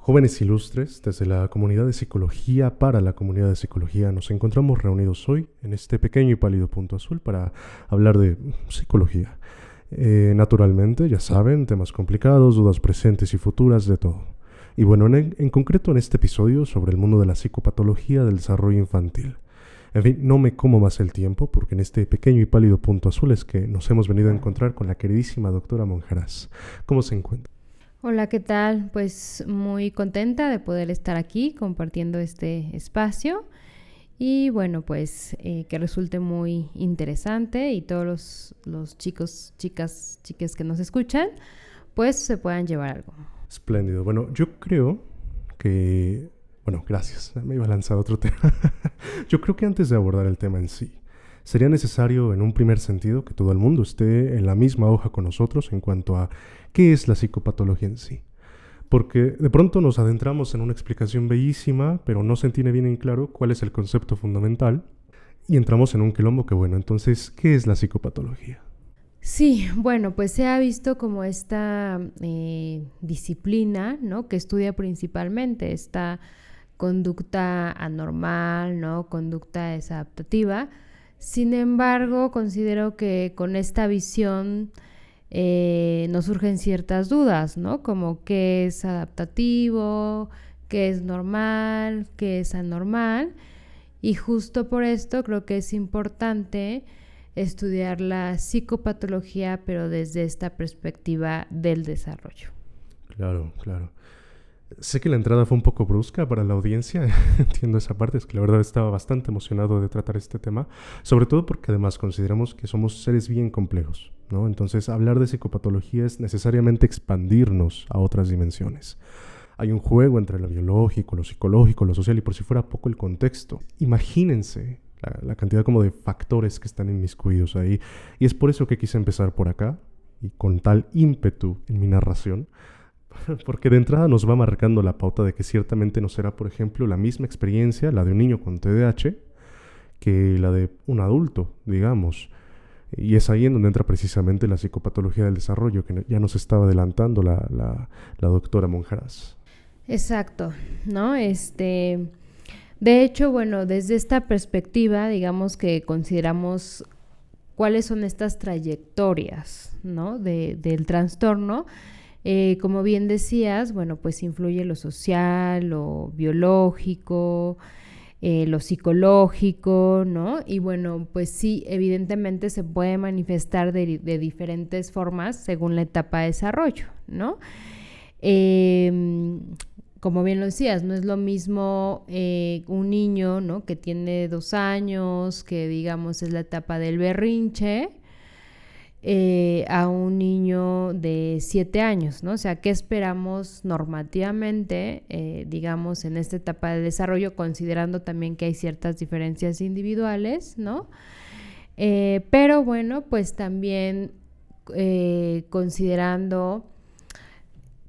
Jóvenes ilustres, desde la comunidad de psicología para la comunidad de psicología, nos encontramos reunidos hoy en este pequeño y pálido punto azul para hablar de psicología. Naturalmente, ya saben, temas complicados, dudas presentes y futuras, de todo. Y bueno, en concreto en este episodio sobre el mundo de la psicopatología del desarrollo infantil. En fin, no me como más el tiempo porque en este pequeño y pálido punto azul es que nos hemos venido a encontrar con la queridísima doctora Monjarás. ¿Cómo se encuentra? Hola, ¿qué tal? Pues muy contenta de poder estar aquí compartiendo este espacio y bueno, pues que resulte muy interesante y todos los chicos, chicas, chiques que nos escuchan, pues se puedan llevar algo. Espléndido. Bueno, yo creo que... Bueno, gracias. Me iba a lanzar otro tema. Yo creo que antes de abordar el tema en sí, sería necesario en un primer sentido que todo el mundo esté en la misma hoja con nosotros en cuanto a qué es la psicopatología en sí. Porque de pronto nos adentramos en una explicación bellísima, pero no se tiene bien en claro cuál es el concepto fundamental y entramos en un quilombo que bueno, entonces, ¿qué es la psicopatología? Sí, bueno, pues se ha visto como esta disciplina, ¿no? Que estudia principalmente esta conducta anormal, ¿no? Conducta desadaptativa. Sin embargo, considero que con esta visión nos surgen ciertas dudas, ¿no? Como qué es adaptativo, qué es normal, qué es anormal. Y justo por esto creo que es importante estudiar la psicopatología, pero desde esta perspectiva del desarrollo. Claro, claro. Sé que la entrada fue un poco brusca para la audiencia, entiendo esa parte, es que la verdad estaba bastante emocionado de tratar este tema, sobre todo porque además consideramos que somos seres bien complejos, ¿no? Entonces hablar de psicopatología es necesariamente expandirnos a otras dimensiones. Hay un juego entre lo biológico, lo psicológico, lo social y por si fuera poco el contexto. Imagínense la cantidad como de factores que están inmiscuidos ahí y es por eso que quise empezar por acá y con tal ímpetu en mi narración. Porque de entrada nos va marcando la pauta de que ciertamente no será, por ejemplo, la misma experiencia, la de un niño con TDAH, que la de un adulto, digamos. Y es ahí en donde entra precisamente la psicopatología del desarrollo, que ya nos estaba adelantando la doctora Monjarás. Exacto, ¿no? De hecho, bueno, desde esta perspectiva, digamos que consideramos cuáles son estas trayectorias, ¿no? Del trastorno. Como bien decías, bueno, pues influye lo social, lo biológico, lo psicológico, ¿no? Y bueno, pues sí, evidentemente se puede manifestar de diferentes formas según la etapa de desarrollo, ¿no? Como bien lo decías, no es lo mismo un niño, ¿no? Que tiene 2 años, que digamos es la etapa del berrinche, a un niño de 7 años, ¿no? O sea, ¿qué esperamos normativamente, digamos, en esta etapa de desarrollo, considerando también que hay ciertas diferencias individuales, ¿no? Pero bueno, pues también considerando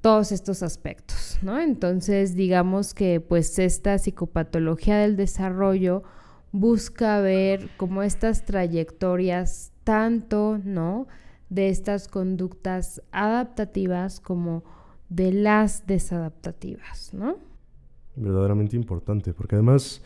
todos estos aspectos, ¿no? Entonces, digamos que pues esta psicopatología del desarrollo busca ver como estas trayectorias tanto, ¿no? De estas conductas adaptativas como de las desadaptativas, ¿no? Verdaderamente importante, porque además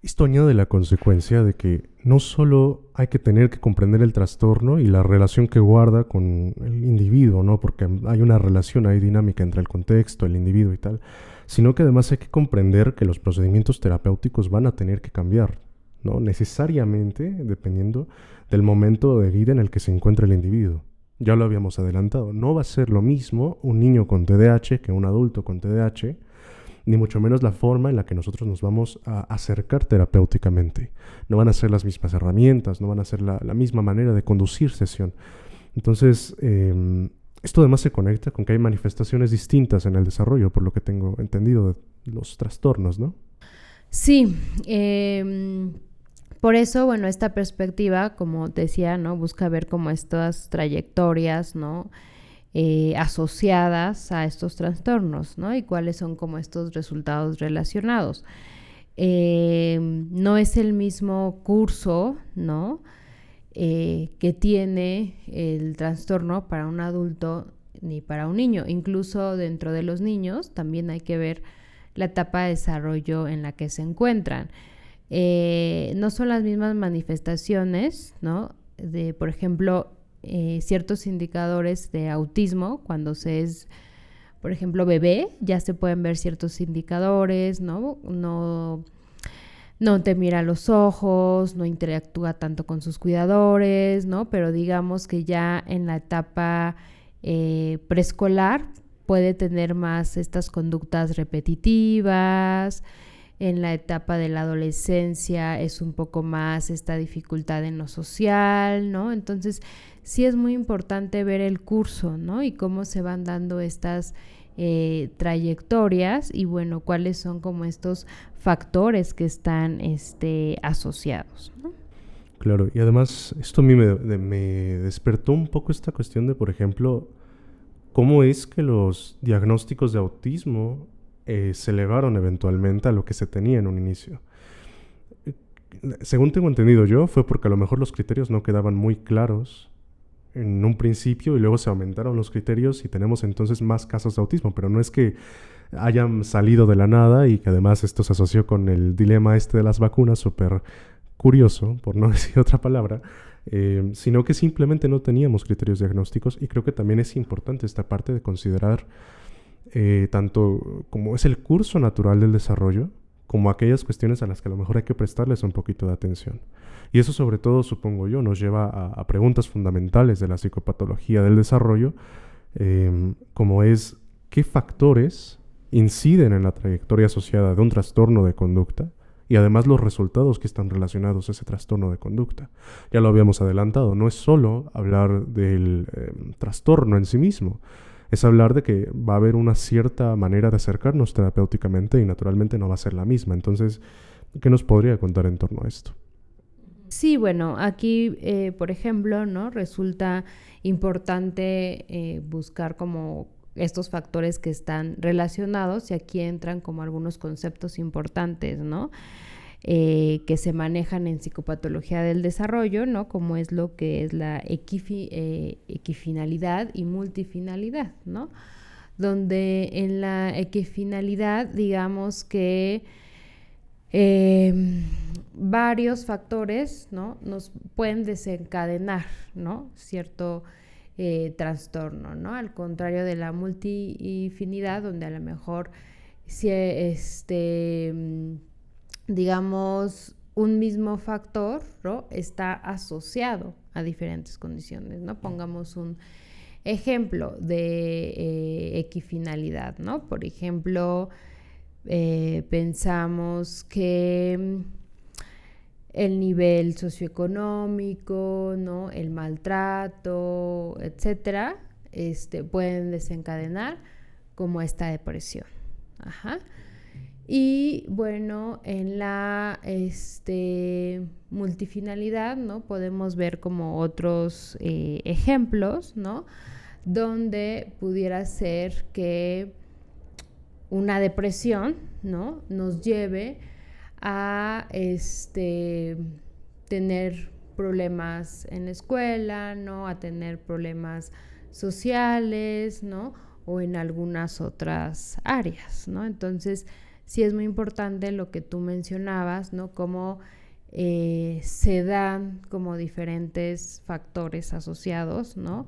esto añade la consecuencia de que no solo hay que tener que comprender el trastorno y la relación que guarda con el individuo, ¿no? Porque hay una relación ahí dinámica entre el contexto, el individuo y tal, sino que además hay que comprender que los procedimientos terapéuticos van a tener que cambiar, ¿no? Necesariamente dependiendo del momento de vida en el que se encuentra el individuo. Ya lo habíamos adelantado, no va a ser lo mismo un niño con TDAH que un adulto con TDAH, ni mucho menos la forma en la que nosotros nos vamos a acercar terapéuticamente. No van a ser las mismas herramientas, no van a ser la misma manera de conducir sesión. Entonces, esto además se conecta con que hay manifestaciones distintas en el desarrollo, por lo que tengo entendido de los trastornos, ¿no? Sí, por eso, bueno, esta perspectiva, como decía, ¿no? Busca ver como estas trayectorias, ¿no? Asociadas a estos trastornos, ¿no? Y cuáles son como estos resultados relacionados. No es el mismo curso, ¿no? Que tiene el trastorno para un adulto ni para un niño. Incluso dentro de los niños también hay que ver la etapa de desarrollo en la que se encuentran. No son las mismas manifestaciones, ¿no? De, por ejemplo, ciertos indicadores de autismo, cuando se es, por ejemplo, bebé, ya se pueden ver ciertos indicadores, ¿no? No te mira a los ojos, no interactúa tanto con sus cuidadores, ¿no? Pero digamos que ya en la etapa preescolar puede tener más estas conductas repetitivas. En la etapa de la adolescencia es un poco más esta dificultad en lo social, ¿no? Entonces sí es muy importante ver el curso, ¿no? Y cómo se van dando estas trayectorias y bueno, cuáles son como estos factores que están asociados, ¿no? Claro, y además esto a mí me despertó un poco esta cuestión de, por ejemplo, cómo es que los diagnósticos de autismo se elevaron eventualmente a lo que se tenía en un inicio. Según tengo entendido yo, fue porque a lo mejor los criterios no quedaban muy claros en un principio y luego se aumentaron los criterios y tenemos entonces más casos de autismo, pero no es que hayan salido de la nada y que además esto se asoció con el dilema de las vacunas, súper curioso, por no decir otra palabra, sino que simplemente no teníamos criterios diagnósticos y creo que también es importante esta parte de considerar tanto como es el curso natural del desarrollo, como aquellas cuestiones a las que a lo mejor hay que prestarles un poquito de atención. Y eso sobre todo, supongo yo, nos lleva a preguntas fundamentales de la psicopatología del desarrollo, como es qué factores inciden en la trayectoria asociada de un trastorno de conducta y además los resultados que están relacionados a ese trastorno de conducta. Ya lo habíamos adelantado, no es solo hablar del trastorno en sí mismo, es hablar de que va a haber una cierta manera de acercarnos terapéuticamente y naturalmente no va a ser la misma. Entonces, ¿qué nos podría contar en torno a esto? Sí, bueno, aquí, por ejemplo, ¿no? Resulta importante buscar como estos factores que están relacionados y aquí entran como algunos conceptos importantes, ¿no? Que se manejan en psicopatología del desarrollo, ¿no? Como es lo que es la equifinalidad y multifinalidad, ¿no? Donde en la equifinalidad, digamos que varios factores, ¿no? Nos pueden desencadenar, ¿no? Cierto trastorno, ¿no? Al contrario de la multifinidad, donde a lo mejor si digamos, un mismo factor, ¿no? Está asociado a diferentes condiciones, ¿no? Pongamos un ejemplo de equifinalidad, ¿no? Por ejemplo, pensamos que el nivel socioeconómico, ¿no? El maltrato, etcétera, pueden desencadenar como esta depresión. Ajá. Y bueno, en la multifinalidad, ¿no? Podemos ver como otros ejemplos, ¿no? Donde pudiera ser que una depresión, ¿no? Nos lleve a tener problemas en la escuela, ¿no? A tener problemas sociales, ¿no? O en algunas otras áreas, ¿no? Entonces, sí es muy importante lo que tú mencionabas, ¿no? Cómo se dan como diferentes factores asociados, ¿no?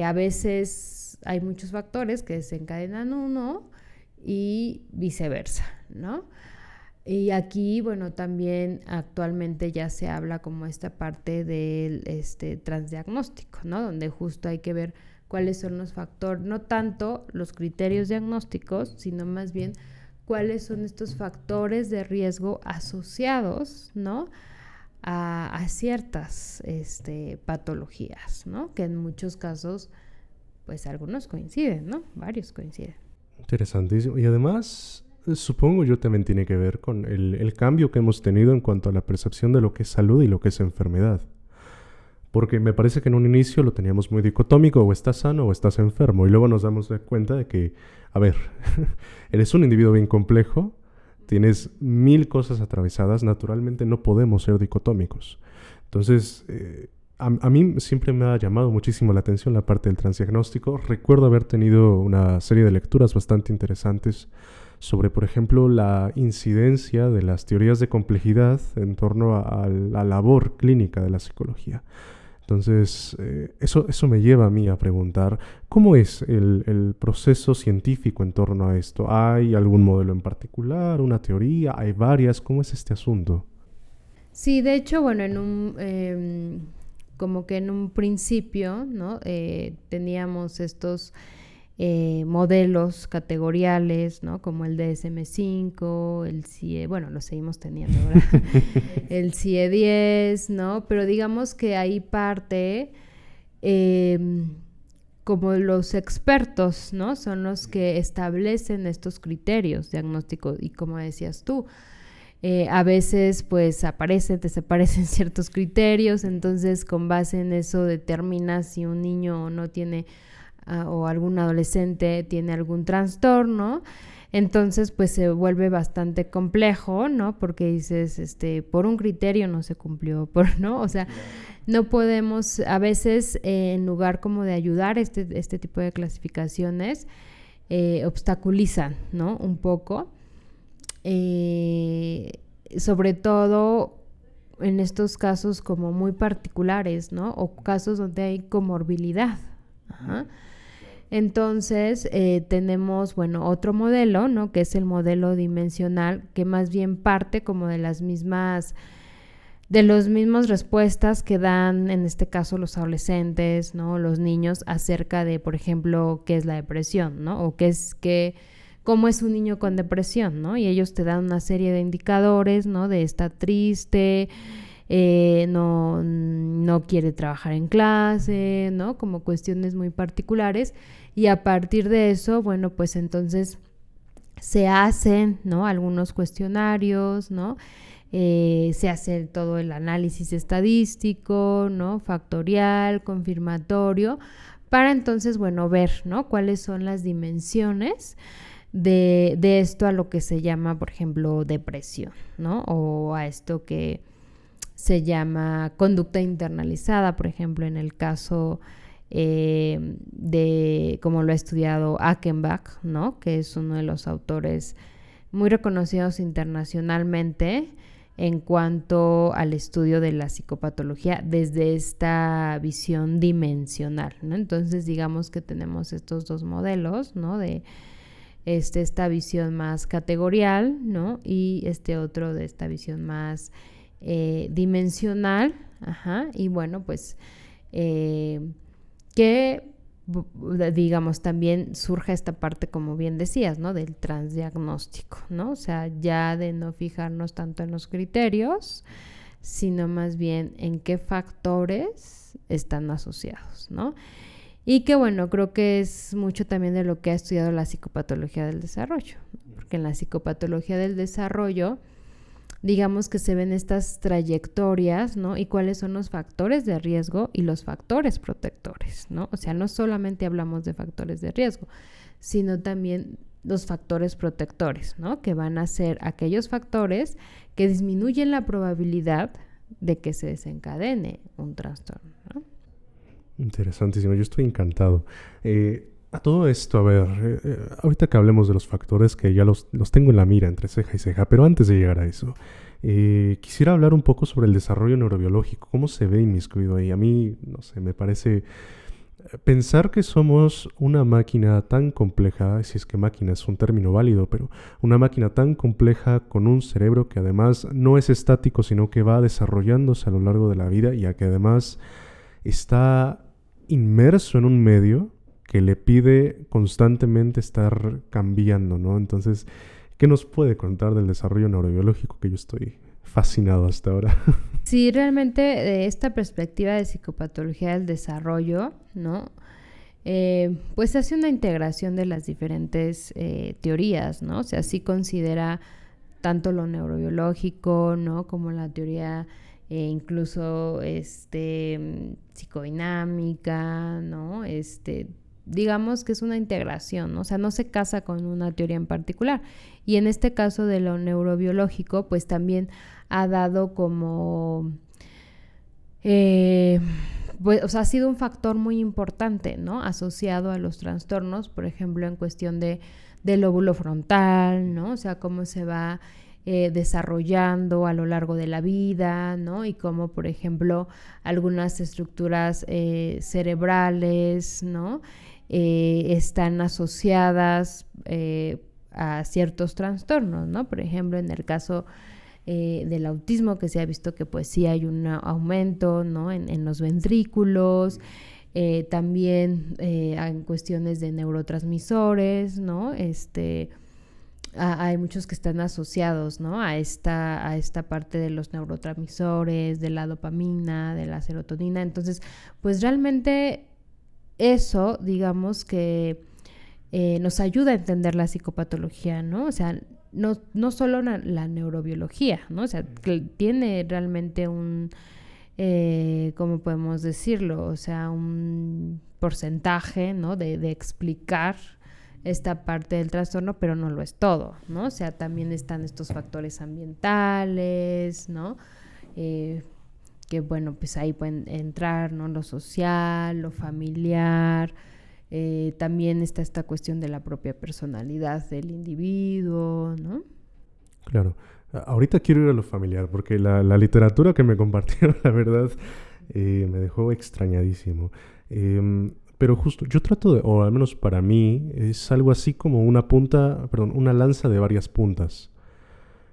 A veces hay muchos factores que desencadenan uno y viceversa, ¿no? Y aquí, bueno, también actualmente ya se habla como esta parte del transdiagnóstico, ¿no? Donde justo hay que ver cuáles son los factores, no tanto los criterios diagnósticos, sino más bien cuáles son estos factores de riesgo asociados, ¿no? A ciertas patologías, ¿no? Que en muchos casos, pues algunos coinciden, ¿no? Varios coinciden. Interesantísimo. Y además, supongo yo también tiene que ver con el cambio que hemos tenido en cuanto a la percepción de lo que es salud y lo que es enfermedad. Porque me parece que en un inicio lo teníamos muy dicotómico, o estás sano o estás enfermo, y luego nos damos cuenta de que, a ver, eres un individuo bien complejo, tienes 1000 cosas atravesadas, naturalmente no podemos ser dicotómicos. Entonces, a mí siempre me ha llamado muchísimo la atención la parte del transdiagnóstico. Recuerdo haber tenido una serie de lecturas bastante interesantes sobre, por ejemplo, la incidencia de las teorías de complejidad en torno a la labor clínica de la psicología. Entonces, eso me lleva a mí a preguntar, ¿cómo es el proceso científico en torno a esto? ¿Hay algún modelo en particular, una teoría? ¿Hay varias? ¿Cómo es este asunto? Sí, de hecho, bueno, como que en un principio, ¿no? Teníamos estos modelos categoriales, ¿no? Como el DSM-5, el CIE, bueno, lo seguimos teniendo ahora, el CIE-10, ¿no? Pero digamos que ahí parte como los expertos, ¿no? Son los que establecen estos criterios diagnósticos y como decías tú, a veces pues desaparecen ciertos criterios, entonces con base en eso determinas si un niño no tiene o algún adolescente tiene algún trastorno. Entonces pues se vuelve bastante complejo, ¿no? Porque dices, por un criterio no se cumplió, ¿no? O sea, no podemos, a veces en lugar como de ayudar este tipo de clasificaciones, obstaculizan, ¿no? Un poco. Sobre todo en estos casos como muy particulares, ¿no? O casos donde hay comorbilidad. Ajá. Entonces tenemos, bueno, otro modelo, ¿no? Que es el modelo dimensional, que más bien parte como de las mismas respuestas que dan, en este caso, los adolescentes, ¿no? Los niños acerca de, por ejemplo, qué es la depresión, ¿no? O cómo es un niño con depresión, ¿no? Y ellos te dan una serie de indicadores, ¿no? De está triste, no quiere trabajar en clase, ¿no? Como cuestiones muy particulares. Y a partir de eso, bueno, pues entonces se hacen, ¿no? Algunos cuestionarios, ¿no? Se hace todo el análisis estadístico, ¿no? Factorial, confirmatorio, para entonces, bueno, ver, ¿no? Cuáles son las dimensiones de esto a lo que se llama, por ejemplo, depresión, ¿no? O a esto que se llama conducta internalizada, por ejemplo, en el caso de, como lo ha estudiado Achenbach, ¿no? Que es uno de los autores muy reconocidos internacionalmente en cuanto al estudio de la psicopatología desde esta visión dimensional, ¿no? Entonces, digamos que tenemos estos dos modelos, ¿no? De esta visión más categorial, ¿no? Y este otro de esta visión más dimensional, ajá, y bueno, pues que digamos también surge esta parte, como bien decías, ¿no? Del transdiagnóstico, ¿no? O sea, ya de no fijarnos tanto en los criterios, sino más bien en qué factores están asociados, ¿no? Y que bueno, creo que es mucho también de lo que ha estudiado la psicopatología del desarrollo, porque en la psicopatología del desarrollo, digamos que se ven estas trayectorias, ¿no? Y cuáles son los factores de riesgo y los factores protectores, ¿no? O sea, no solamente hablamos de factores de riesgo, sino también los factores protectores, ¿no? Que van a ser aquellos factores que disminuyen la probabilidad de que se desencadene un trastorno, ¿no? Interesantísimo, yo estoy encantado. A todo esto, a ver, ahorita que hablemos de los factores que ya los tengo en la mira entre ceja y ceja, pero antes de llegar a eso, quisiera hablar un poco sobre el desarrollo neurobiológico, cómo se ve inmiscuido ahí. A mí, no sé, me parece pensar que somos una máquina tan compleja, si es que máquina es un término válido, pero una máquina tan compleja con un cerebro que además no es estático, sino que va desarrollándose a lo largo de la vida y a que además está inmerso en un medio que le pide constantemente estar cambiando, ¿no? Entonces, ¿qué nos puede contar del desarrollo neurobiológico? Que yo estoy fascinado hasta ahora. Sí, realmente de esta perspectiva de psicopatología del desarrollo, ¿no? Pues hace una integración de las diferentes teorías, ¿no? O sea, sí considera tanto lo neurobiológico, ¿no? Como la teoría incluso psicodinámica, ¿no? Digamos que es una integración, ¿no? O sea, no se casa con una teoría en particular. Y en este caso de lo neurobiológico, pues también ha dado como eh, pues, o sea, ha sido un factor muy importante, ¿no? Asociado a los trastornos, por ejemplo, en cuestión del lóbulo frontal, ¿no? O sea, cómo se va desarrollando a lo largo de la vida, ¿no? Y cómo, por ejemplo, algunas estructuras cerebrales, ¿no? Están asociadas a ciertos trastornos, ¿no? Por ejemplo, en el caso del autismo, que se ha visto que pues sí hay un aumento, ¿no? en los ventrículos, también en cuestiones de neurotransmisores, ¿no? Hay muchos que están asociados, ¿no? a esta parte de los neurotransmisores, de la dopamina, de la serotonina. Entonces, pues realmente eso, digamos que nos ayuda a entender la psicopatología, ¿no? O sea, no solo la neurobiología, ¿no? O sea, que tiene realmente un, ¿cómo podemos decirlo? O sea, un porcentaje, ¿no? De explicar esta parte del trastorno, pero no lo es todo, ¿no? O sea, también están estos factores ambientales, ¿no? Que bueno, pues ahí pueden entrar, ¿no? Lo social, lo familiar, también está esta cuestión de la propia personalidad del individuo, ¿no? Claro. Ahorita quiero ir a lo familiar, porque la literatura que me compartieron, la verdad, me dejó extrañadísimo. Pero justo, yo trato de, o al menos para mí, es algo así como una lanza de varias puntas.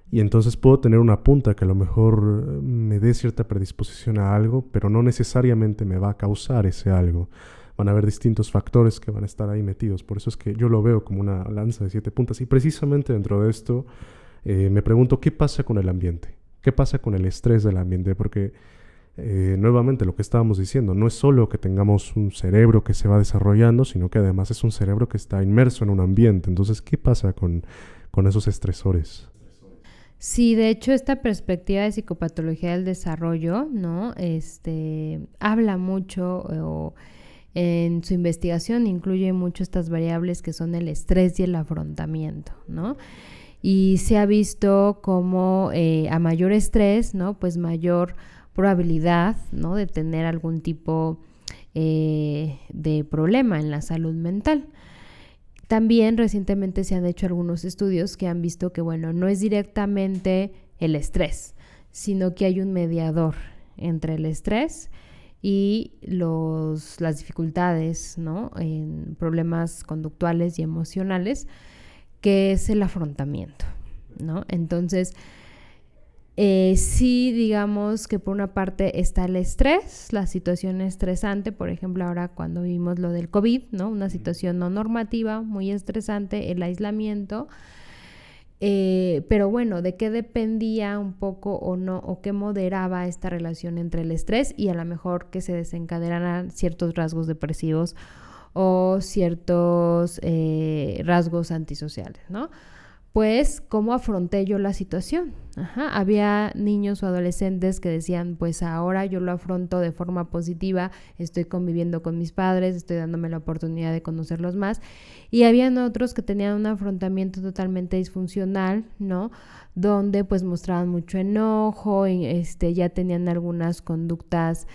Y entonces puedo tener una punta que a lo mejor me dé cierta predisposición a algo, pero no necesariamente me va a causar ese algo. Van a haber distintos factores que van a estar ahí metidos. Por eso es que yo lo veo como una lanza de 7 puntas. Y precisamente dentro de esto me pregunto qué pasa con el ambiente. ¿Qué pasa con el estrés del ambiente? Porque nuevamente lo que estábamos diciendo, no es solo que tengamos un cerebro que se va desarrollando, sino que además es un cerebro que está inmerso en un ambiente. Entonces, ¿qué pasa con esos estresores? Sí, de hecho, esta perspectiva de psicopatología del desarrollo, ¿no? Habla mucho, en su investigación incluye mucho estas variables que son el estrés y el afrontamiento, ¿no? Y se ha visto como a mayor estrés, ¿no? Pues mayor probabilidad, ¿no? De tener algún tipo de problema en la salud mental. También recientemente se han hecho algunos estudios que han visto que, bueno, no es directamente el estrés, sino que hay un mediador entre el estrés y las dificultades, ¿no? En problemas conductuales y emocionales, que es el afrontamiento, ¿no? Entonces, sí, digamos que por una parte está el estrés, la situación estresante, por ejemplo, ahora cuando vimos lo del COVID, ¿no? Una situación no normativa, muy estresante, el aislamiento. Pero bueno, ¿de qué dependía un poco o no, o qué moderaba esta relación entre el estrés y a lo mejor que se desencadenaran ciertos rasgos depresivos o ciertos rasgos antisociales, ¿no? Pues, ¿cómo afronté yo la situación? Había niños o adolescentes que decían, pues ahora yo lo afronto de forma positiva, estoy conviviendo con mis padres, estoy dándome la oportunidad de conocerlos más. Y habían otros que tenían un afrontamiento totalmente disfuncional, ¿no? Donde pues mostraban mucho enojo, ya tenían algunas conductas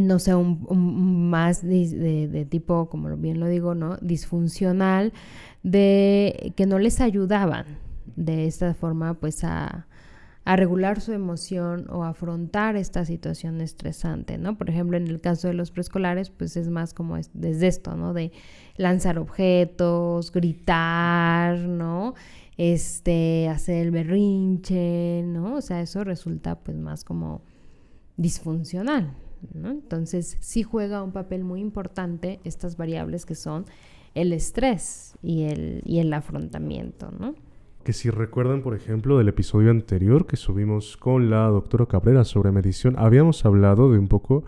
no sé, más de tipo, como bien lo digo, ¿no? Disfuncional, de que no les ayudaban de esta forma pues a regular su emoción o afrontar esta situación estresante, ¿no? Por ejemplo, en el caso de los preescolares, pues es más como desde esto, ¿no? De lanzar objetos, gritar, ¿no? Hacer el berrinche, ¿no? O sea, eso resulta pues más como disfuncional, ¿no? Entonces sí juega un papel muy importante estas variables que son el estrés y el afrontamiento, ¿no? Que si recuerdan, por ejemplo, del episodio anterior que subimos con la doctora Cabrera sobre medición, habíamos hablado de un poco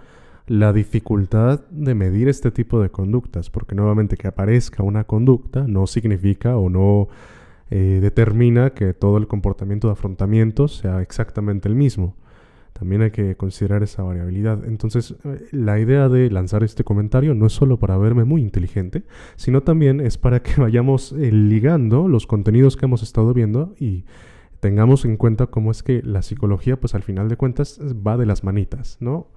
la dificultad de medir este tipo de conductas, porque nuevamente que aparezca una conducta no significa o no determina que todo el comportamiento de afrontamiento sea exactamente el mismo. También hay que considerar esa variabilidad. Entonces, la idea de lanzar este comentario no es solo para verme muy inteligente, sino también es para que vayamos ligando los contenidos que hemos estado viendo y tengamos en cuenta cómo es que la psicología, pues al final de cuentas, va de las manitas, ¿no?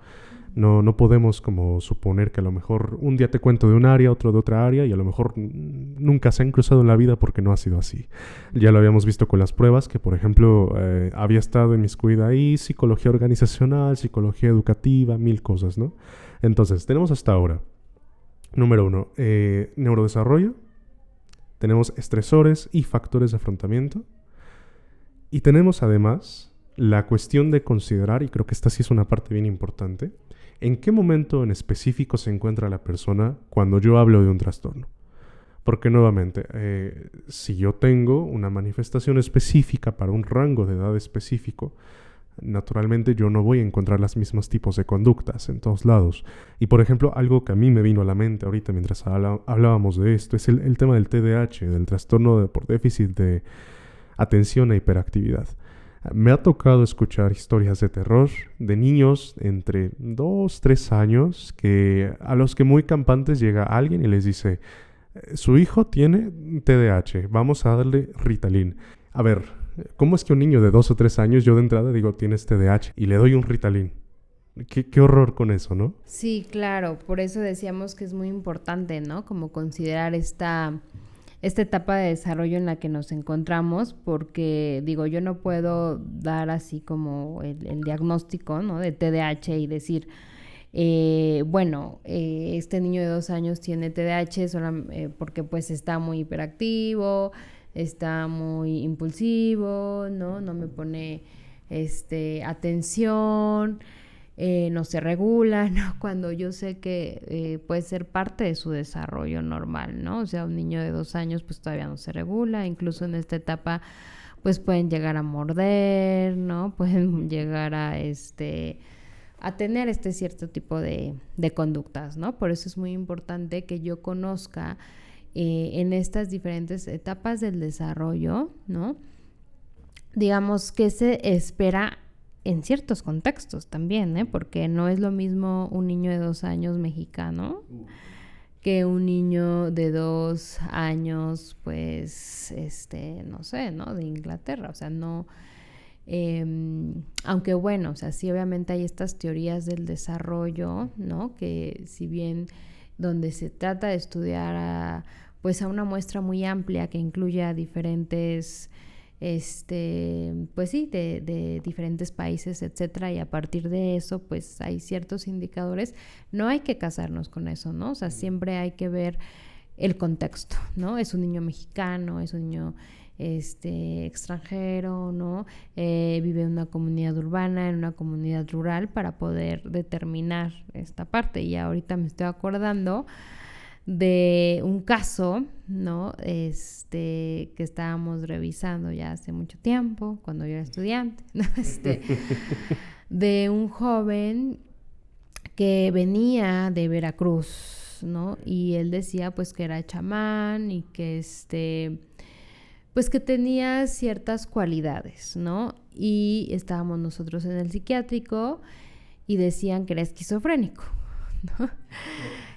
No podemos como suponer que a lo mejor un día te cuento de un área, otro de otra área, y a lo mejor nunca se han cruzado en la vida porque no ha sido así. Ya lo habíamos visto con las pruebas, que por ejemplo había estado inmiscuida ahí psicología organizacional, psicología educativa, mil cosas, ¿no? Entonces, tenemos hasta ahora, número 1, neurodesarrollo, tenemos estresores y factores de afrontamiento, y tenemos además la cuestión de considerar, y creo que esta sí es una parte bien importante, ¿en qué momento en específico se encuentra la persona cuando yo hablo de un trastorno? Porque nuevamente, si yo tengo una manifestación específica para un rango de edad específico, naturalmente yo no voy a encontrar los mismos tipos de conductas en todos lados. Y por ejemplo, algo que a mí me vino a la mente ahorita mientras hablábamos de esto es el tema del TDAH, del trastorno por déficit de atención e hiperactividad. Me ha tocado escuchar historias de terror de niños entre 2, 3 años a los que muy campantes llega alguien y les dice: su hijo tiene TDAH, vamos a darle Ritalin. A ver, ¿cómo es que un niño de 2 o 3 años, yo de entrada digo tienes TDAH y le doy un Ritalin? Qué horror con eso, ¿no? Sí, claro, por eso decíamos que es muy importante, ¿no? Como considerar esta etapa de desarrollo en la que nos encontramos, porque digo, yo no puedo dar así como el diagnóstico, ¿no? De TDAH y decir, este niño de 2 años tiene TDAH porque pues está muy hiperactivo, está muy impulsivo, no me pone atención, no se regula, ¿no? Cuando yo sé que puede ser parte de su desarrollo normal, ¿no? O sea, un niño de 2 años pues todavía no se regula, incluso en esta etapa pues pueden llegar a morder, ¿no? Pueden llegar a tener cierto tipo de conductas, ¿no? Por eso es muy importante que yo conozca en estas diferentes etapas del desarrollo, ¿no? Digamos, que se espera en ciertos contextos también, porque no es lo mismo un niño de 2 años mexicano que un niño de 2 años, pues, no sé, ¿no? De Inglaterra, o sea, no... aunque bueno, o sea, sí obviamente hay estas teorías del desarrollo, ¿no? Que si bien donde se trata de estudiar pues a una muestra muy amplia que incluya diferentes... pues sí, de diferentes países, etcétera, y a partir de eso, pues hay ciertos indicadores. No hay que casarnos con eso, ¿no? O sea, siempre hay que ver el contexto, ¿no? Es un niño mexicano, es un niño extranjero, ¿no? Vive en una comunidad urbana, en una comunidad rural, para poder determinar esta parte. Y ahorita me estoy acordando de un caso, ¿no? Que estábamos revisando ya hace mucho tiempo, cuando yo era estudiante, ¿no? De un joven que venía de Veracruz, ¿no? Y él decía pues que era chamán y que pues que tenía ciertas cualidades, ¿no? Y estábamos nosotros en el psiquiátrico y decían que era esquizofrénico, ¿no?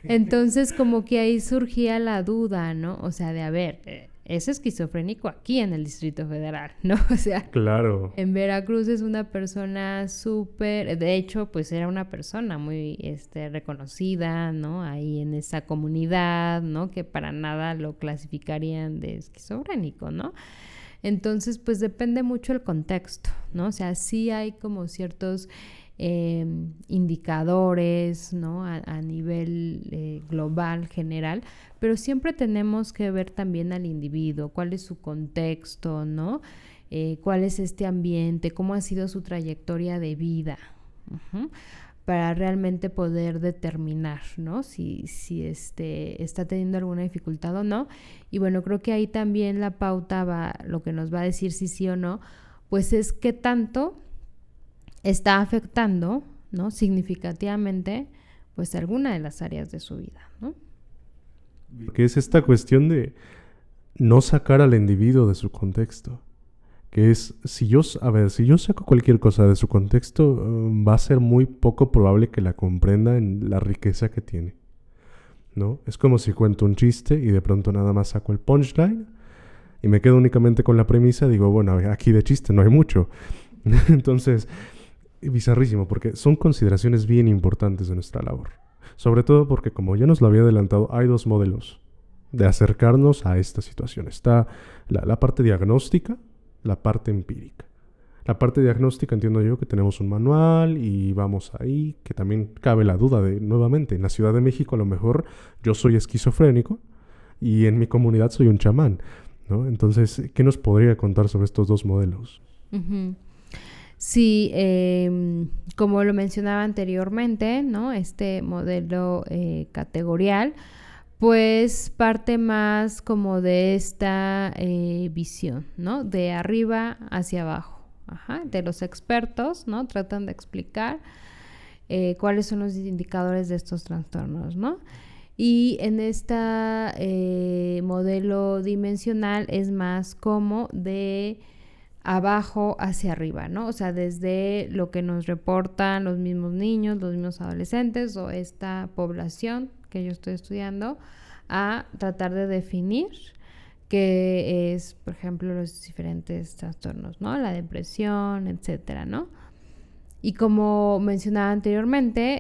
Entonces como que ahí surgía la duda, ¿no? O sea, de a ver, es esquizofrénico aquí en el Distrito Federal, ¿no? O sea, claro. En Veracruz es una persona súper, de hecho, pues era una persona muy reconocida, ¿no? Ahí en esa comunidad, ¿no? Que para nada lo clasificarían de esquizofrénico, ¿no? Entonces, pues depende mucho el contexto, ¿no? O sea, sí hay como ciertos indicadores, ¿no? A nivel global, general, pero siempre tenemos que ver también al individuo, cuál es su contexto, ¿no? Cuál es este ambiente, cómo ha sido su trayectoria de vida, para realmente poder determinar, ¿no? Si está teniendo alguna dificultad o no. Y bueno, creo que ahí también la pauta lo que nos va a decir si sí o no, pues es qué tanto está afectando, ¿no? Significativamente, pues alguna de las áreas de su vida, ¿no? Porque es esta cuestión de no sacar al individuo de su contexto. Que es, si yo saco cualquier cosa de su contexto, va a ser muy poco probable que la comprenda en la riqueza que tiene, ¿no? Es como si cuento un chiste y de pronto nada más saco el punchline y me quedo únicamente con la premisa, digo, bueno, aquí de chiste no hay mucho. Entonces, bizarrísimo, porque son consideraciones bien importantes de nuestra labor. Sobre todo porque, como ya nos lo había adelantado, hay dos modelos de acercarnos a esta situación. Está la parte diagnóstica, la parte empírica. La parte diagnóstica entiendo yo que tenemos un manual y vamos ahí, que también cabe la duda de, nuevamente, en la Ciudad de México a lo mejor yo soy esquizofrénico y en mi comunidad soy un chamán, ¿no? Entonces, ¿qué nos podría contar sobre estos dos modelos? Uh-huh. Sí, como lo mencionaba anteriormente, ¿no? Este modelo categorial, pues parte más como de esta visión, ¿no? De arriba hacia abajo, ajá, de los expertos, ¿no? Tratan de explicar cuáles son los indicadores de estos trastornos, ¿no? Y en este modelo dimensional es más como de abajo hacia arriba, ¿no? O sea, desde lo que nos reportan los mismos niños, los mismos adolescentes o esta población que yo estoy estudiando, a tratar de definir qué es, por ejemplo, los diferentes trastornos, ¿no? La depresión, etcétera, ¿no? Y como mencionaba anteriormente,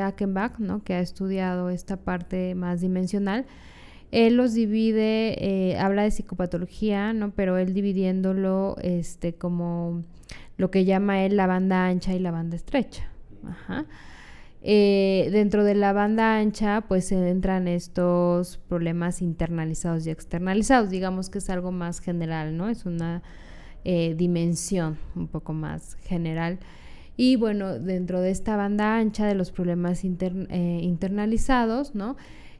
Achenbach, ¿no? Que ha estudiado esta parte más dimensional, él los divide, habla de psicopatología, ¿no? Pero él dividiéndolo como lo que llama él la banda ancha y la banda estrecha. Ajá. Dentro de la banda ancha, pues entran estos problemas internalizados y externalizados. Digamos que es algo más general, ¿no? Es una dimensión un poco más general. Y bueno, dentro de esta banda ancha de los problemas internalizados, ¿no?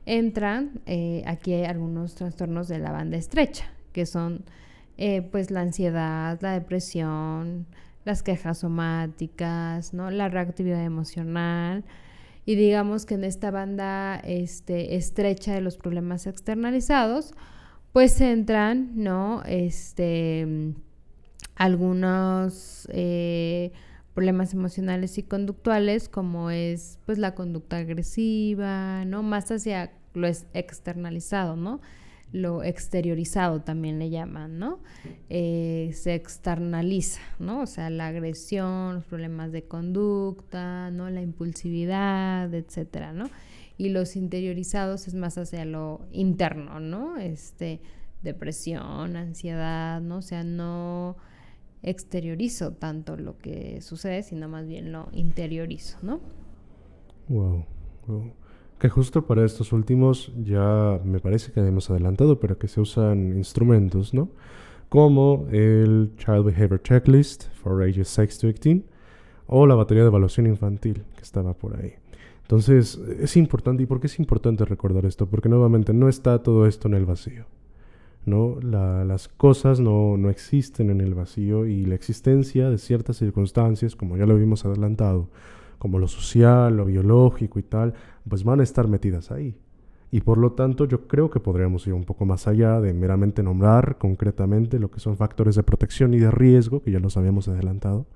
Entran aquí hay algunos trastornos de la banda estrecha, que son pues la ansiedad, la depresión, las quejas somáticas, ¿no? La reactividad emocional. Y digamos que en esta banda estrecha de los problemas externalizados, pues entran, ¿no? Algunos problemas emocionales y conductuales, como es pues la conducta agresiva, ¿no? Más hacia lo externalizado, ¿no? Lo exteriorizado también le llaman, ¿no? Se externaliza, ¿no? O sea, la agresión, los problemas de conducta, ¿no? La impulsividad, etcétera, ¿no? Y los interiorizados es más hacia lo interno, ¿no? Depresión, ansiedad, ¿no? O sea, no exteriorizo tanto lo que sucede, sino más bien lo interiorizo, ¿no? Wow. Que justo para estos últimos ya me parece que hemos adelantado, pero que se usan instrumentos, ¿no? Como el Child Behavior Checklist for ages 6 to 18 o la batería de evaluación infantil que estaba por ahí. Entonces, es importante. ¿Y por qué es importante recordar esto? Porque nuevamente no está todo esto en el vacío, ¿no? Las cosas no existen en el vacío, y la existencia de ciertas circunstancias, como ya lo habíamos adelantado, como lo social, lo biológico y tal, pues van a estar metidas ahí. Y por lo tanto yo creo que podríamos ir un poco más allá de meramente nombrar concretamente lo que son factores de protección y de riesgo, que ya los habíamos adelantado,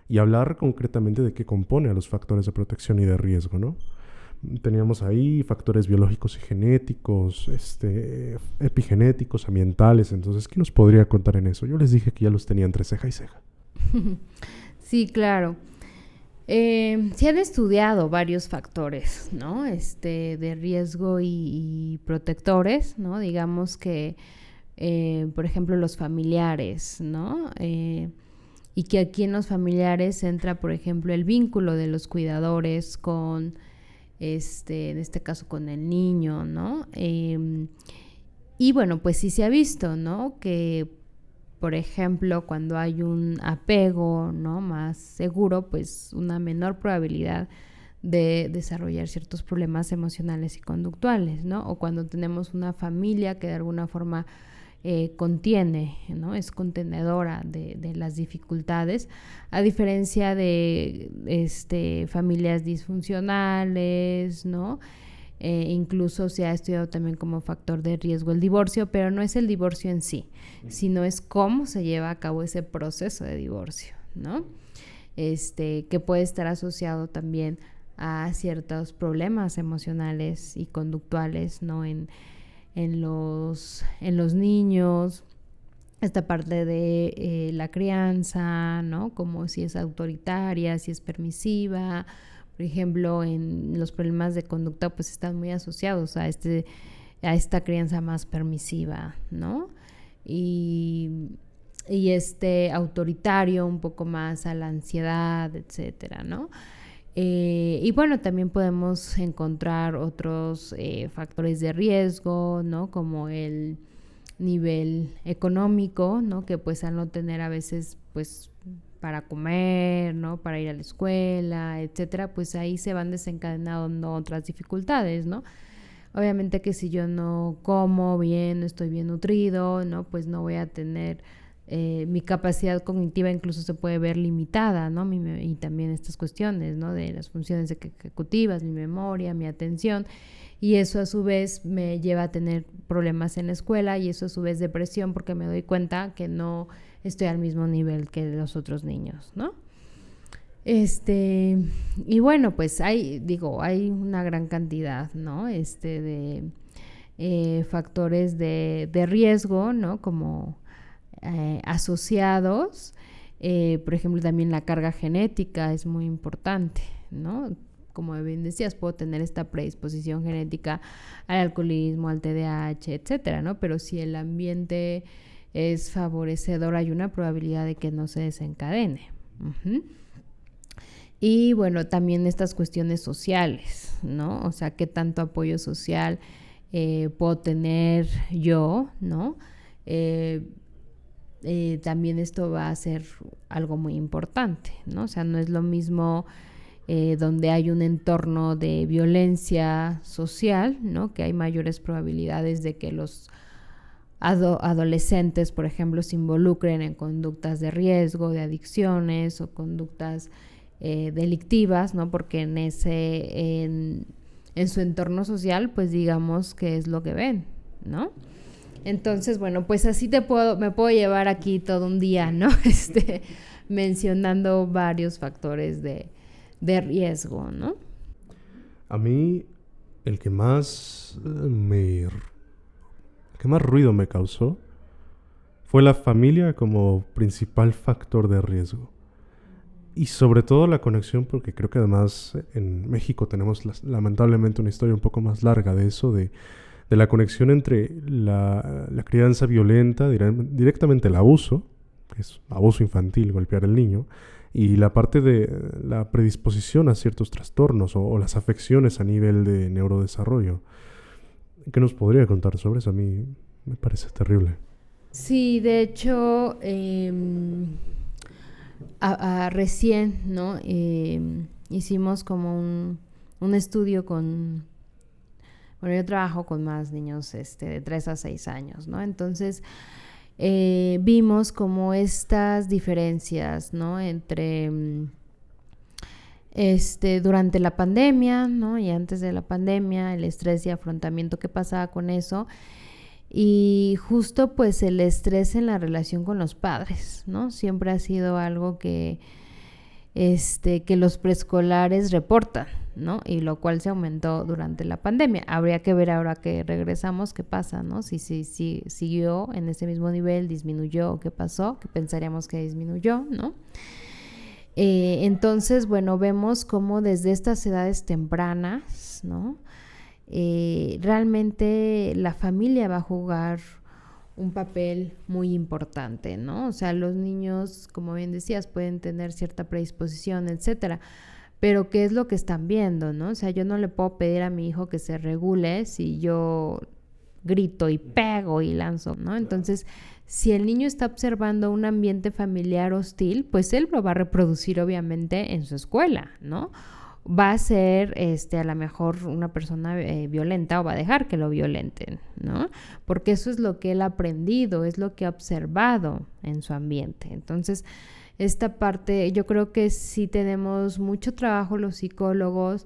y hablar concretamente de qué compone a los factores de protección y de riesgo, ¿no? Teníamos ahí factores biológicos y genéticos, epigenéticos, ambientales. Entonces, ¿qué nos podría contar en eso? Yo les dije que ya los tenía entre ceja y ceja. Sí, claro. Se han estudiado varios factores, ¿no? De riesgo y protectores, ¿no? Digamos que, por ejemplo, los familiares, ¿no? Y que aquí en los familiares entra, por ejemplo, el vínculo de los cuidadores con en este caso con el niño, ¿no? Y bueno, pues sí se ha visto, ¿no? Que, por ejemplo, cuando hay un apego, ¿no? Más seguro, pues una menor probabilidad de desarrollar ciertos problemas emocionales y conductuales, ¿no? O cuando tenemos una familia que de alguna forma contiene, ¿no? Es contenedora de las dificultades, a diferencia de familias disfuncionales, ¿no? Incluso se ha estudiado también como factor de riesgo el divorcio, pero no es el divorcio en sí, sino es cómo se lleva a cabo ese proceso de divorcio, ¿no? Que puede estar asociado también a ciertos problemas emocionales y conductuales, ¿no? En en los niños, esta parte de la crianza, ¿no? Como si es autoritaria, si es permisiva. Por ejemplo, en los problemas de conducta pues están muy asociados a esta crianza más permisiva, ¿no? Y autoritario un poco más a la ansiedad, etcétera, ¿no? Y bueno, también podemos encontrar otros factores de riesgo, ¿no? Como el nivel económico, ¿no? Que pues al no tener a veces pues para comer, ¿no? Para ir a la escuela, etcétera, pues ahí se van desencadenando otras dificultades, ¿no? Obviamente que si yo no como bien, no estoy bien nutrido, ¿no? Pues no voy a tener mi capacidad cognitiva, incluso se puede ver limitada, ¿no? Y también estas cuestiones, ¿no? De las funciones ejecutivas, mi memoria, mi atención, y eso a su vez me lleva a tener problemas en la escuela, y eso a su vez depresión, porque me doy cuenta que no estoy al mismo nivel que los otros niños, ¿no? Y bueno, pues hay una gran cantidad, ¿no? De factores de riesgo, ¿no? Como asociados. Por ejemplo, también la carga genética es muy importante, ¿no? Como bien decías, puedo tener esta predisposición genética al alcoholismo, al TDAH, etcétera, ¿no? Pero si el ambiente es favorecedor, hay una probabilidad de que no se desencadene. Uh-huh. Y bueno, también estas cuestiones sociales, ¿no? O sea, qué tanto apoyo social puedo tener yo, ¿no? También esto va a ser algo muy importante, ¿no? O sea, no es lo mismo donde hay un entorno de violencia social, ¿no? Que hay mayores probabilidades de que los adolescentes, por ejemplo, se involucren en conductas de riesgo, de adicciones o conductas delictivas, ¿no? Porque en su entorno social, pues digamos que es lo que ven, ¿no? Entonces, bueno, pues así me puedo llevar aquí todo un día, ¿no? Mencionando varios factores de riesgo, ¿no? A mí, el que más ruido me causó fue la familia como principal factor de riesgo. Y sobre todo la conexión, porque creo que además en México tenemos lamentablemente una historia un poco más larga de eso, de la conexión entre la crianza violenta, directamente el abuso, que es abuso infantil, golpear al niño, y la parte de la predisposición a ciertos trastornos o las afecciones a nivel de neurodesarrollo. ¿Qué nos podría contar sobre eso? A mí me parece terrible. Sí, de hecho, recién, ¿no? Hicimos como un estudio con... Bueno, yo trabajo con más niños de 3 a 6 años, ¿no? Entonces, vimos como estas diferencias, ¿no? Entre durante la pandemia, ¿no? Y antes de la pandemia, el estrés y afrontamiento que pasaba con eso. Y justo pues el estrés en la relación con los padres, ¿no? Siempre ha sido algo que los preescolares reportan, ¿no? Y lo cual se aumentó durante la pandemia. Habría que ver ahora que regresamos qué pasa, ¿no? Si siguió en ese mismo nivel, disminuyó, qué pasó, que pensaríamos que disminuyó, ¿no? Entonces, bueno, vemos cómo desde estas edades tempranas, ¿no? Realmente la familia va a jugar un papel muy importante, ¿no? O sea, los niños, como bien decías, pueden tener cierta predisposición, etcétera, pero ¿qué es lo que están viendo, no? O sea, yo no le puedo pedir a mi hijo que se regule si yo grito y pego y lanzo, ¿no? Entonces, si el niño está observando un ambiente familiar hostil, pues él lo va a reproducir obviamente en su escuela, ¿no? Va a ser a lo mejor una persona violenta o va a dejar que lo violenten, ¿no? Porque eso es lo que él ha aprendido, es lo que ha observado en su ambiente. Entonces, esta parte, yo creo que sí tenemos mucho trabajo los psicólogos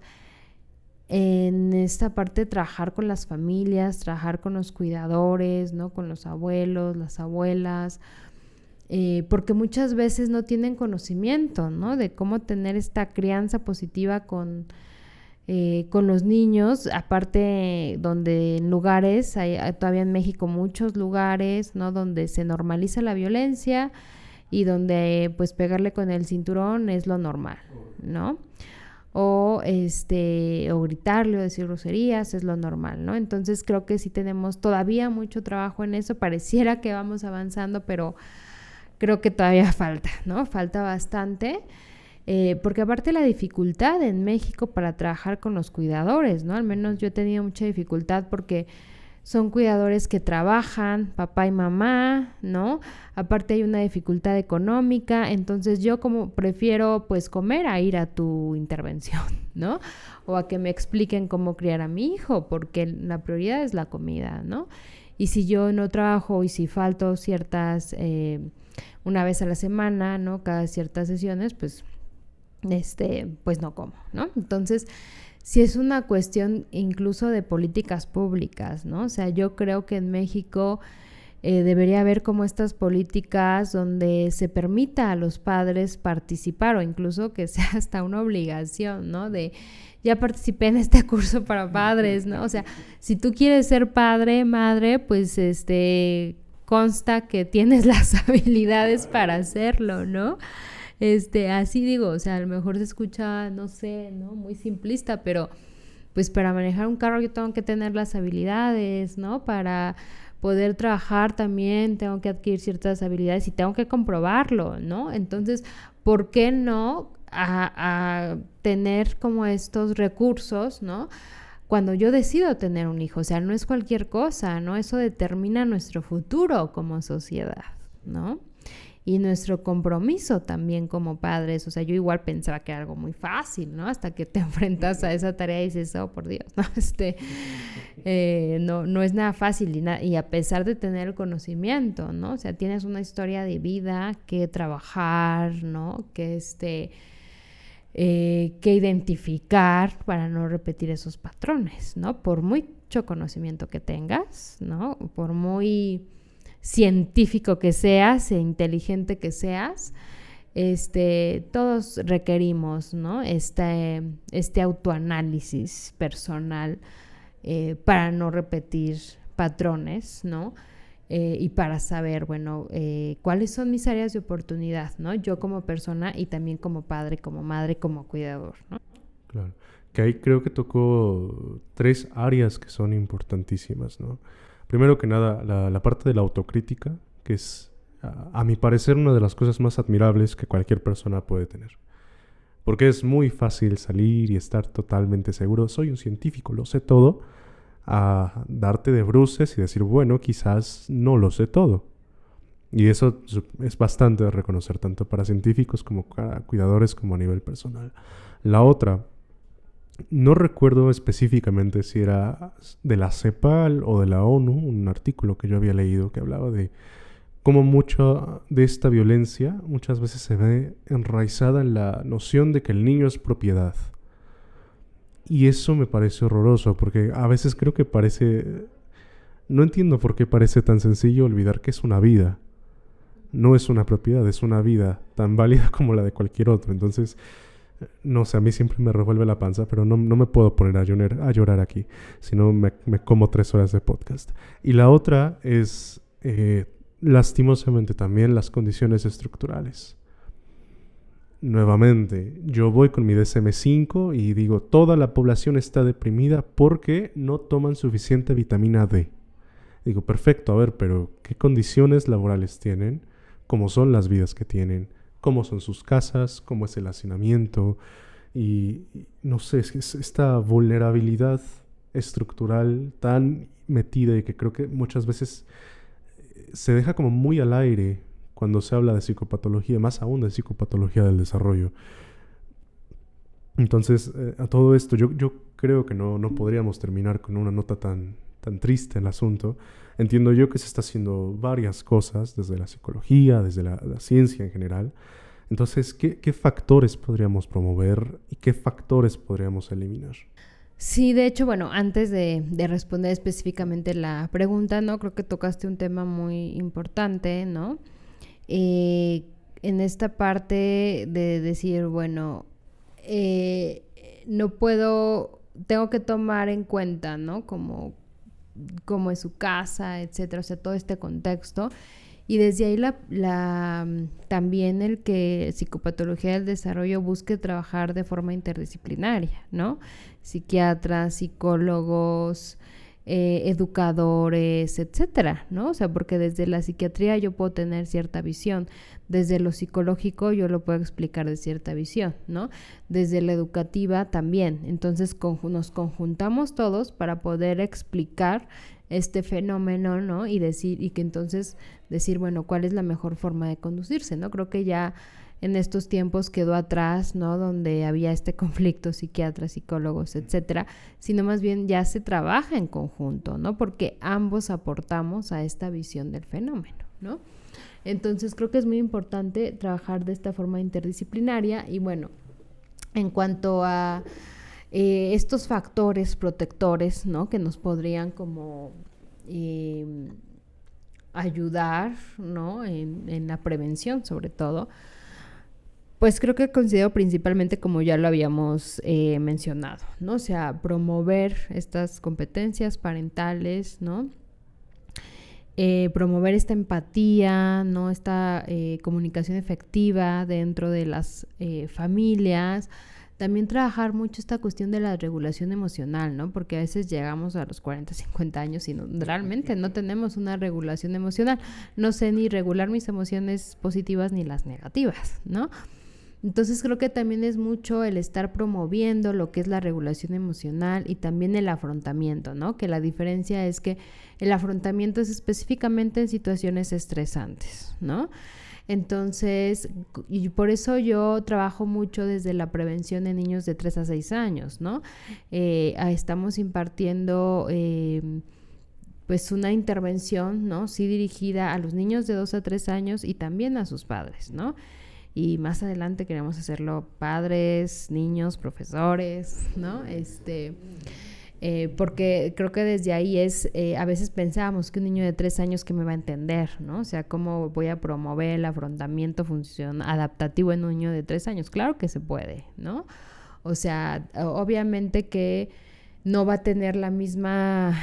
en esta parte de trabajar con las familias, trabajar con los cuidadores, ¿no? Con los abuelos, las abuelas, porque muchas veces no tienen conocimiento, ¿no? De cómo tener esta crianza positiva con con los niños, aparte donde en lugares, hay todavía en México muchos lugares, ¿no? Donde se normaliza la violencia y donde pues pegarle con el cinturón es lo normal, ¿no? O o gritarle o decir groserías es lo normal, ¿no? Entonces creo que sí tenemos todavía mucho trabajo en eso, pareciera que vamos avanzando, pero creo que todavía falta, ¿no? Falta bastante. Porque aparte la dificultad en México para trabajar con los cuidadores, ¿no? Al menos yo he tenido mucha dificultad porque son cuidadores que trabajan, papá y mamá, ¿no? Aparte hay una dificultad económica, entonces yo como prefiero pues comer a ir a tu intervención, ¿no? O a que me expliquen cómo criar a mi hijo, porque la prioridad es la comida, ¿no? Y si yo no trabajo y si falto ciertas, una vez a la semana, ¿no? Cada ciertas sesiones, pues no como, ¿no? Entonces, sí es una cuestión incluso de políticas públicas, ¿no? O sea, yo creo que en México debería haber como estas políticas donde se permita a los padres participar o incluso que sea hasta una obligación, ¿no? De ya participé en este curso para padres, ¿no? O sea, si tú quieres ser padre, madre, pues consta que tienes las habilidades para hacerlo, ¿no? Así digo, o sea, a lo mejor se escucha, no sé, ¿no? Muy simplista, pero pues para manejar un carro yo tengo que tener las habilidades, ¿no? Para poder trabajar también tengo que adquirir ciertas habilidades y tengo que comprobarlo, ¿no? Entonces, ¿por qué no a tener como estos recursos, ¿no? Cuando yo decido tener un hijo, o sea, no es cualquier cosa, ¿no? Eso determina nuestro futuro como sociedad, ¿no? Y nuestro compromiso también como padres, o sea, yo igual pensaba que era algo muy fácil, ¿no? Hasta que te enfrentas a esa tarea y dices, oh, por Dios, ¿no? No es nada fácil y a pesar de tener el conocimiento, ¿no? O sea, tienes una historia de vida que trabajar, ¿no? Que identificar para no repetir esos patrones, ¿no? Por mucho conocimiento que tengas, ¿no? Por muy científico que seas e inteligente que seas, todos requerimos, ¿no? Este autoanálisis personal para no repetir patrones, ¿no? Y para saber, bueno, cuáles son mis áreas de oportunidad, ¿no? Yo como persona y también como padre, como madre, como cuidador, ¿no? Claro. Que ahí creo que tocó 3 áreas que son importantísimas, ¿no? Primero que nada, la parte de la autocrítica, que es, a mi parecer, una de las cosas más admirables que cualquier persona puede tener. Porque es muy fácil salir y estar totalmente seguro, soy un científico, lo sé todo, a darte de bruces y decir, bueno, quizás no lo sé todo. Y eso es bastante de reconocer, tanto para científicos como para cuidadores, como a nivel personal. La otra, no recuerdo específicamente si era de la CEPAL o de la ONU, un artículo que yo había leído que hablaba de cómo mucha de esta violencia muchas veces se ve enraizada en la noción de que el niño es propiedad. Y eso me parece horroroso, porque a veces creo que parece... No entiendo por qué parece tan sencillo olvidar que es una vida. No es una propiedad, es una vida tan válida como la de cualquier otro. Entonces, no sé, a mí siempre me revuelve la panza, pero no me puedo poner a llorar aquí, si no me como 3 horas de podcast. Y la otra es, lastimosamente también, las condiciones estructurales. Nuevamente, yo voy con mi DSM-5 y digo, toda la población está deprimida porque no toman suficiente vitamina D. Digo, perfecto, a ver, pero ¿qué condiciones laborales tienen? ¿Cómo son las vidas que tienen? ¿Cómo son sus casas? ¿Cómo es el hacinamiento? Y no sé, es esta vulnerabilidad estructural tan metida y que creo que muchas veces se deja como muy al aire cuando se habla de psicopatología, más aún de psicopatología del desarrollo. Entonces, a todo esto, yo creo que no podríamos terminar con una nota tan triste en el asunto. Entiendo yo que se está haciendo varias cosas desde la psicología, desde la ciencia en general. Entonces, ¿qué factores podríamos promover y qué factores podríamos eliminar? Sí, de hecho, bueno, antes de responder específicamente la pregunta, ¿no? Creo que tocaste un tema muy importante, ¿no? En esta parte de decir, bueno, no puedo tengo que tomar en cuenta, ¿no? Cómo es su casa, etcétera, o sea, todo este contexto. Y desde ahí también el que psicopatología del desarrollo busque trabajar de forma interdisciplinaria, ¿no? Psiquiatras, psicólogos, educadores, etcétera, ¿no? O sea, porque desde la psiquiatría yo puedo tener cierta visión, desde lo psicológico yo lo puedo explicar de cierta visión, ¿no? Desde la educativa también. Entonces nos conjuntamos todos para poder explicar este fenómeno, ¿no? Y que entonces decir, bueno, ¿cuál es la mejor forma de conducirse, ¿no? Creo que ya en estos tiempos quedó atrás, ¿no? Donde había este conflicto, psiquiatras, psicólogos, etcétera, sino más bien ya se trabaja en conjunto, ¿no? Porque ambos aportamos a esta visión del fenómeno, ¿no? Entonces creo que es muy importante trabajar de esta forma interdisciplinaria. Y bueno, en cuanto a estos factores protectores, ¿no? Que nos podrían como ayudar, ¿no? En la prevención, sobre todo, pues creo que considero principalmente, como ya lo habíamos mencionado, ¿no? O sea, promover estas competencias parentales, ¿no? Promover esta empatía, ¿no? Esta comunicación efectiva dentro de las familias. También trabajar mucho esta cuestión de la regulación emocional, ¿no? Porque a veces llegamos a los 40, 50 años y realmente no tenemos una regulación emocional. No sé ni regular mis emociones positivas ni las negativas, ¿no? Entonces creo que también es mucho el estar promoviendo lo que es la regulación emocional y también el afrontamiento, ¿no? Que la diferencia es que el afrontamiento es específicamente en situaciones estresantes, ¿no? Entonces, y por eso yo trabajo mucho desde la prevención en niños de 3 a 6 años, ¿no? Estamos impartiendo pues una intervención, ¿no? Sí, dirigida a los niños de 2 a 3 años y también a sus padres, ¿no? Y más adelante queremos hacerlo padres, niños, profesores, ¿no? Porque creo que desde ahí a veces pensábamos que un niño de 3 años que me va a entender, ¿no? O sea, ¿cómo voy a promover el afrontamiento adaptativo en un niño de 3 años? Claro que se puede, ¿no? O sea, obviamente que no va a tener la misma,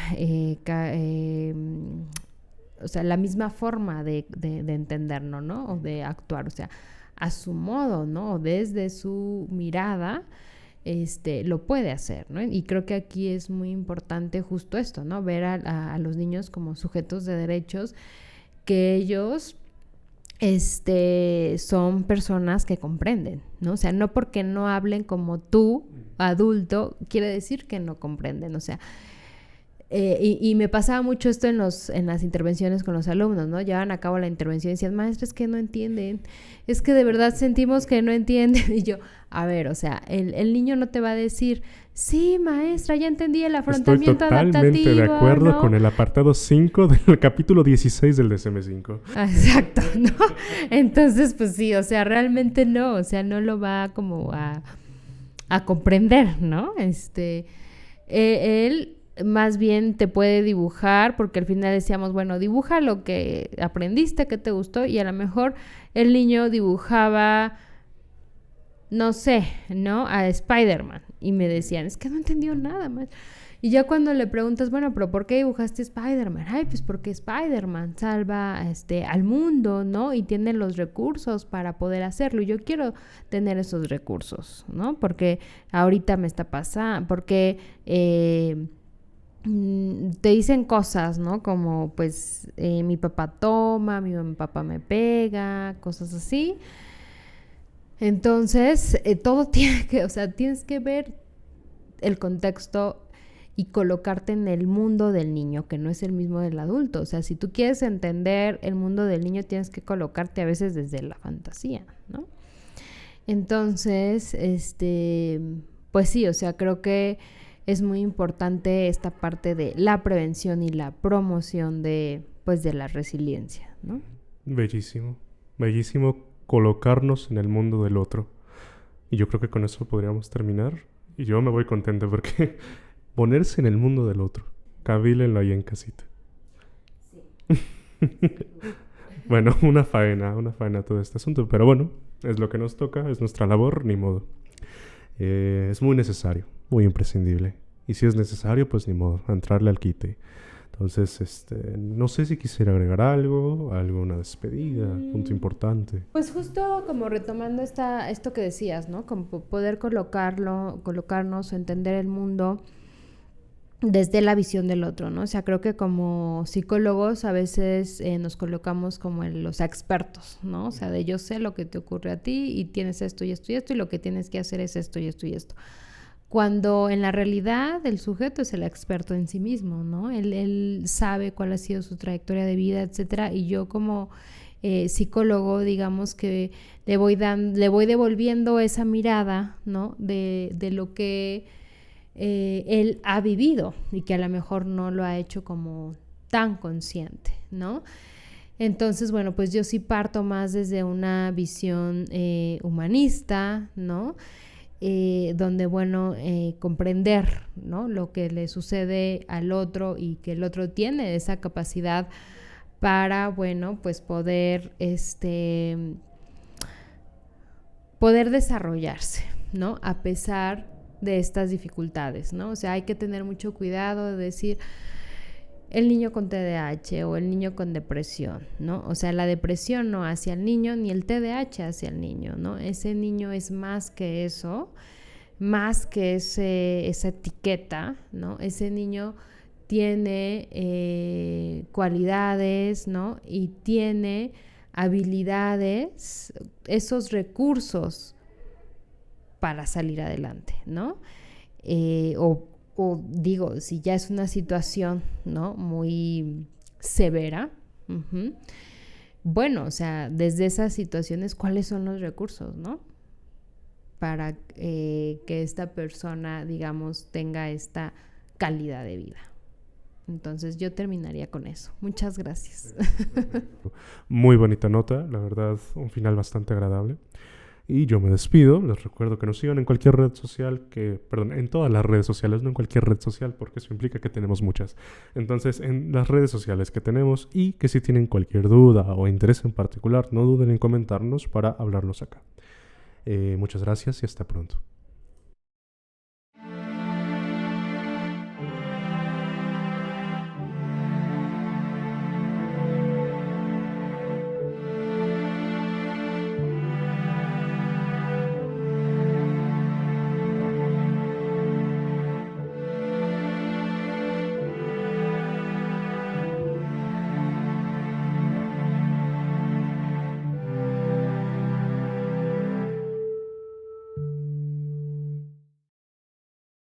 la misma forma de entenderlo, ¿no? O de actuar, o sea, a su modo, ¿no? Desde su mirada, lo puede hacer, ¿no? Y creo que aquí es muy importante justo esto, ¿no? Ver a los niños como sujetos de derechos, que ellos son personas que comprenden, ¿no? O sea, no porque no hablen como tú, adulto, quiere decir que no comprenden, o sea, y me pasaba mucho esto en las intervenciones con los alumnos, ¿no? Llevaban a cabo la intervención y decían, maestra, es que no entienden, es que de verdad sentimos que no entienden. Y yo, a ver, o sea, el niño no te va a decir, sí, maestra, ya entendí el afrontamiento adaptativo. Estoy totalmente de acuerdo, ¿no? Con el apartado 5 del capítulo 16 del DSM-5. Exacto, ¿no? Entonces, pues sí, o sea, realmente no, o sea, no lo va como a comprender, ¿no? Él más bien te puede dibujar, porque al final decíamos, bueno, dibuja lo que aprendiste, que te gustó, y a lo mejor el niño dibujaba, no sé, ¿no? A Spider-Man, y me decían, es que no entendió nada más. Y ya cuando le preguntas, bueno, pero ¿por qué dibujaste Spider-Man? Ay, pues porque Spider-Man salva al mundo, ¿no? Y tiene los recursos para poder hacerlo. Y yo quiero tener esos recursos, ¿no? Porque ahorita me está pasando, porque te dicen cosas, ¿no? Como, pues, mi papá toma, mi papá me pega, cosas así. Entonces, todo tiene que, o sea, tienes que ver el contexto y colocarte en el mundo del niño, que no es el mismo del adulto. O sea, si tú quieres entender el mundo del niño, tienes que colocarte a veces desde la fantasía, ¿no? Entonces, pues sí, o sea, creo que es muy importante esta parte de la prevención y la promoción de la resiliencia, ¿no? Bellísimo, bellísimo colocarnos en el mundo del otro. Y yo creo que con eso podríamos terminar. Y yo me voy contento porque ponerse en el mundo del otro. Cabílenlo ahí en casita. Sí. Bueno, una faena todo este asunto. Pero bueno, es lo que nos toca, es nuestra labor, ni modo. Es muy necesario, muy imprescindible. y si es necesario, pues ni modo, a entrarle al quite. Entonces, no sé si quisiera agregar algo, alguna despedida, punto importante. Pues justo como retomando esto que decías, ¿no? Como poder colocarnos o entender el mundo desde la visión del otro, ¿no? O sea, creo que como psicólogos a veces nos colocamos como los expertos, ¿no? O sea, de yo sé lo que te ocurre a ti y tienes esto y esto y esto y lo que tienes que hacer es esto y esto y esto. Cuando en la realidad el sujeto es el experto en sí mismo, ¿no? Él sabe cuál ha sido su trayectoria de vida, etcétera, y yo como psicólogo, digamos que le voy devolviendo esa mirada, ¿no? De lo que él ha vivido y que a lo mejor no lo ha hecho como tan consciente, ¿no? Entonces, bueno, pues yo sí parto más desde una visión humanista, ¿no? Donde, bueno, comprender, ¿no? Lo que le sucede al otro y que el otro tiene esa capacidad para, bueno, pues poder desarrollarse, ¿no? A pesar de estas dificultades, ¿no? O sea, hay que tener mucho cuidado de decir el niño con TDAH o el niño con depresión, ¿no? O sea, la depresión no hacia el niño ni el TDAH hacia el niño, ¿no? Ese niño es más que eso, más que esa etiqueta, ¿no? Ese niño tiene cualidades, ¿no? Y tiene habilidades, esos recursos para salir adelante, ¿no? O digo, si ya es una situación, ¿no? Muy severa, bueno, o sea, desde esas situaciones, ¿cuáles son los recursos, ¿no? Para que esta persona, digamos, tenga esta calidad de vida. Entonces yo terminaría con eso. Muchas gracias. Muy bonita nota, la verdad, un final bastante agradable. Y yo me despido, les recuerdo que nos sigan en cualquier red social, en todas las redes sociales, no en cualquier red social, porque eso implica que tenemos muchas. Entonces, en las redes sociales que tenemos, y que si tienen cualquier duda o interés en particular, no duden en comentarnos para hablarnos acá. Muchas gracias y hasta pronto.